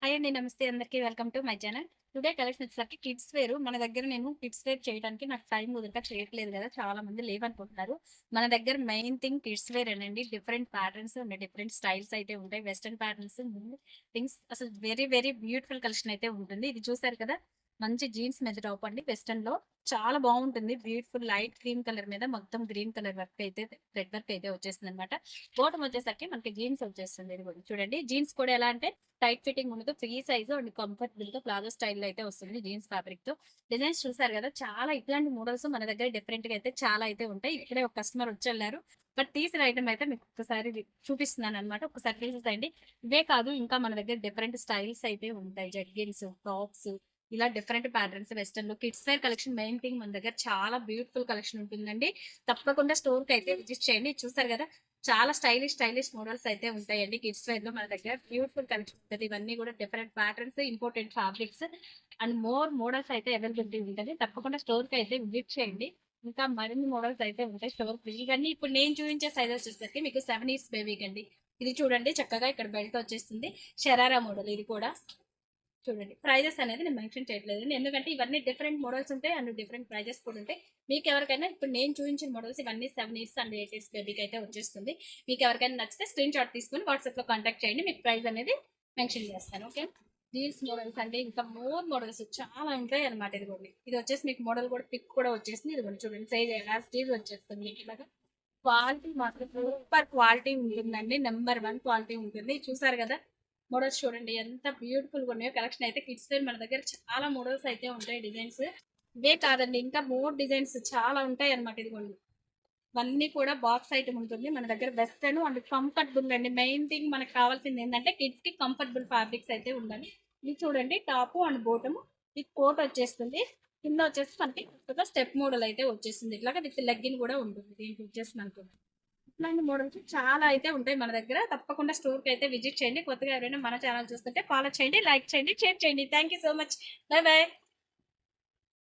Hi అండి. నమస్తే అందరికీ. Welcome to my channel. Today collection వచ్చేసరికి కిడ్స్ వేర్. మన దగ్గర నేను కిడ్స్ వేర్ చేయడానికి నాకు టైం కుదరక చేయట్లేదు కదా! చాలా మంది లేవనుకుంటున్నారు. మన దగ్గర మెయిన్ థింగ్ కిడ్స్ వేరేనండి. డిఫరెంట్ ప్యాటర్న్స్ ఉన్నాయి. డిఫరెంట్ స్టైల్స్ అయితే ఉంటాయి. వెస్టర్న్ ప్యాటర్న్స్ థింగ్స్ అసలు వెరీ వెరీ బ్యూటిఫుల్ కలెక్షన్ అయితే ఉంటుంది. ఇది చూసారు కదా! మంచి జీన్స్ మీద టాప్ అండి వెస్టర్న్‌లో. చాలా బావుంటుంది. బ్యూటిఫుల్ లైట్ క్రీమ్ కలర్ మీద మొత్తం గ్రీన్ కలర్ వర్క్ అయితే థ్రెడ్ వర్క్ అయితే వచ్చేసిందనమాట. బాటమ్ వచ్చేసరికి మనకి జీన్స్ వచ్చేస్తుంది. ఇదిగోండి చూడండి. జీన్స్ కూడా ఎలా అంటే టైట్ ఫిట్టింగ్ ఉండదు. ఫ్రీ సైజ్ అండ్ కంఫర్టబుల్ గా ప్లాజో స్టైల్ అయితే వస్తుంది జీన్స్ ఫ్యాబ్రిక్ తో. డిజైన్స్ చూసారు కదా! చాలా ఇట్లాంటి మోడల్స్ మన దగ్గర డిఫరెంట్ గా అయితే చాలా అయితే ఉంటాయి. ఇక్కడే ఒక కస్టమర్ వచ్చెళ్లారు. బట్ తీసిన ఐటమ్ అయితే మీకు ఒకసారి చూపిస్తున్నాను అనమాట. ఒకసారి తీసేసేయండి. ఇవే కాదు ఇంకా మన దగ్గర డిఫరెంట్ స్టైల్స్ అయితే ఉంటాయి. జెగ్గిన్స్, టాప్స్ ఇలా డిఫరెంట్ ప్యాటర్న్స్ వెస్టర్న్ లో kids wear collection main thing మన దగ్గర చాలా బ్యూటిఫుల్ కలెక్షన్ ఉంటుందండి. తప్పకుండా స్టోర్ కి అయితే విజిట్ చేయండి. చూసారు కదా! చాలా స్టైలిష్ మోడల్స్ అయితే ఉంటాయండి. కిడ్స్ వేర్ లో మన దగ్గర బ్యూటిఫుల్ కలెక్షన్ ఉంటుంది. ఇవన్నీ కూడా different patterns, important fabrics and more models అయితే అవైలబిలిటీ ఉంటుంది. తప్పకుండా స్టోర్ కి అయితే విజిట్ చేయండి. ఇంకా మరిన్ని మోడల్స్ అయితే ఉంటాయి స్టోర్ కి. ఇవన్నీ ఇప్పుడు నేను చూపించే సైజ్ వచ్చేసరికి మీకు 7 ఇయర్స్ బేబీకి అండి. ఇది చూడండి చక్కగా ఇక్కడ బెల్ట్ వచ్చేస్తుంది. షరారా మోడల్ ఇది కూడా చూడండి. ప్రైజెస్ అనేది నేను మెన్షన్ చేయట్లేదు ఎందుకంటే ఇవన్నీ డిఫరెంట్ మోడల్స్ ఉంటాయి అండ్ డిఫరెంట్ ప్రైజెస్ కూడా ఉంటాయి. మీకు ఎవరికైనా ఇప్పుడు నేను చూపించిన మోడల్స్ ఇవన్నీ 7 ఇయర్స్ అండ్ 8 ఇయర్స్ బేబీకి అయితే వచ్చేస్తుంది. మీకు ఎవరికైనా నచ్చితే స్క్రీన్ షాట్ తీసుకొని వాట్సాప్ లో కాంటాక్ట్ చేయండి. మీకు ప్రైస్ అనేది మెన్షన్ చేస్తాను. ఓకే. జీన్స్ మోడల్స్ అంటే ఇంకా మోర్ మోడల్స్ చాలా ఉంటాయి అనమాట. ఇదిగోండి ఇది వచ్చేసి మీకు మోడల్ కూడా పిక్ కూడా వచ్చేసింది. ఇదిగోండి చూడండి సైజ్ ఎలాస్టీజ్ వచ్చేస్తుంది మీకు ఇలాగా. క్వాలిటీ మాత్రం సూపర్ క్వాలిటీ ఉంటుందండి. నెంబర్ 1 క్వాలిటీ ఉంటుంది. చూసారు కదా! మోడల్స్ చూడండి ఎంత బ్యూటిఫుల్ గా ఉన్నాయో. కలెక్షన్ అయితే కిడ్స్ వేర్ మన దగ్గర చాలా మోడల్స్ అయితే ఉంటాయి. డిజైన్స్ ఇవే కాదండి ఇంకా మోర్ డిజైన్స్ చాలా ఉంటాయి అనమాట. ఇదిగోండి ఇవన్నీ కూడా బాక్స్ ఐటమ్ ఉంటుంది మన దగ్గర. వెస్టర్న్ అండ్ కంఫర్టబుల్ అండి. మెయిన్ థింగ్ మనకు కావాల్సింది ఏంటంటే కిడ్స్ కి కంఫర్టబుల్ ఫ్యాబ్రిక్స్ అయితే ఉండాలి. ఇది చూడండి టాప్ అండ్ బాటమ్ ఇది కోట్ వచ్చేస్తుంది. కింద వచ్చేసి మనకి ఒక స్టెప్ మోడల్ అయితే వచ్చేస్తుంది. ఇట్లాగా విత్ లెగ్గిన్ కూడా ఉంటుంది. దీనికి వచ్చేసి మనకు ఇట్లాంటి మోడల్స్ చాలా అయితే ఉంటాయి మన దగ్గర. తప్పకుండా స్టోర్ కి అయితే విజిట్ చేయండి. కొత్తగా ఎవరైనా మన ఛానల్ చూస్తుంటే ఫాలో చేయండి, లైక్ చేయండి, షేర్ చేయండి. Thank you so much. By by.